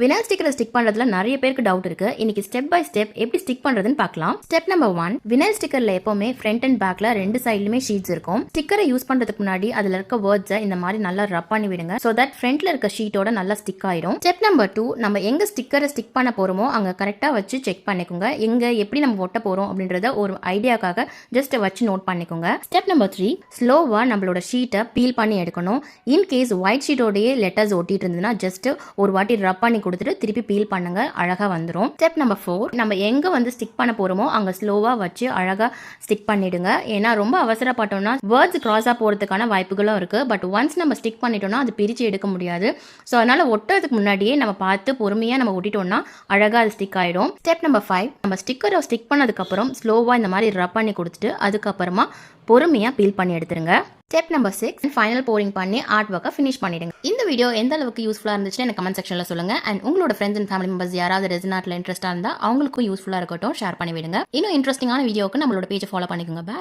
Vinyl ஸ்டிக்கரை stick பண்றதுல நிறைய பேருக்கு டவுட் இருக்கு. இன்னைக்கு ஸ்டெப் பை ஸ்டெப் எப்படி ஸ்டிக் பண்றதுன்னு பார்க்கலாம். ஸ்டெப் நம்பர் 1, வினைல் ஸ்டிக்கர்ல எப்பவுமே ஃப்ரண்ட் அண்ட் பேக்ல ரெண்டு சைடுலுமே ஷீட்ஸ் இருக்கும். ஸ்டிக்கரை யூஸ் பண்றதுக்கு முன்னாடி அதுல இருக்க வேர்ட்ஸை இந்த மாதிரி நல்லா ரப் பண்ணி விடுங்க. சோ தட் ஃப்ரண்ட்ல இருக்க ஷீட்டோட நல்லா ஸ்டிக் ஆயிடும். ஸ்டெப் நம்பர் 2, நம்ம எங்க ஸ்டிக்கரை ஸ்டிக் பண்ண போறோமோ அங்க கரெக்டா வச்சு செக் பண்ணிக்கோங்க. எங்க எப்படி நம்ம ஒட்ட போறோம் அப்படின்றத ஒரு ஐடியாக்காக ஜஸ்ட் வச்சு நோட் பண்ணிக்கோங்க. ஸ்டெப் நம்பர் 3, ஸ்லோவா நம்மளோட ஷீட்டை பீல் பண்ணி எடுக்கணும். இன் கேஸ் ஒயிட் ஷீட்டோடய லெட்டர்ஸ் ஒட்டிட்டு இருந்ததுன்னா ஜஸ்ட் ஒரு வாட்டி ரப் பண்ணி கொடுத்துட்டு திருப்பி பீல் பண்ணுங்க, அழகா வந்துடும். ஸ்டெப் நம்பர் 4, நம்ம எங்க வந்து ஸ்டிக் பண்ண போறோமோ அங்க ஸ்லோவா வச்சு அழகா ஸ்டிக் பண்ணிடுங்க. ஏன்னா ரொம்ப அவசரப்பட்டோம்னா வேர்ட்ஸ் கிராஸா போறதுக்கான வாய்ப்புகளும் இருக்கு. பட் ஒன்ஸ் நம்ம ஸ்டிக் பண்ணிட்டோம்னா அது பிரிச்சு எடுக்க முடியாது. ஸோ அதனால ஒட்டுறதுக்கு முன்னாடியே நம்ம பார்த்து பொறுமையா நம்ம ஒட்டிட்டோம்னா அழகா அது ஸ்டிக் ஆயிடும். ஸ்டெப் நம்பர் 5, நம்ம ஸ்டிக்கரை ஸ்டிக் பண்ணதுக்கு அப்புறம் ஸ்லோவா இந்த மாதிரி ரப் பண்ணி கொடுத்துட்டு அதுக்கப்புறமா பொறுமையா பீல் பண்ணி எடுத்துருங்க. ஸ்டெப் நம்பர் 6, ஃபைனல் போரிங் பண்ணி ஆர்ட் ஒர்க்கை ஃபினிஷ் பண்ணிடுங்க. இந்த வீடியோ எந்த அளவுக்கு யூஸ்ஃபுல்லாக இருந்துச்சுன்னு எனக்கு கமெண்ட் செக்ஷனில் சொல்லுங்க. அண்ட் உங்களோட ஃப்ரெண்ட்ஸ் அண்ட் ஃபேமிலி மெம்பர்ஸ் யாராவது ரெசினாட்டில் இன்ட்ரெஸ்ட்டாக இருந்தால் அவங்களுக்கும் யூஸ்ஃபுல்லாக இருக்கட்டும், ஷேர் பண்ணி விடுங்க. இன்னும் இன்ட்ரெஸ்டிங்கான வீடியோக்கு நம்மளோட பேஜை ஃபாலோ பண்ணிக்கோங்க.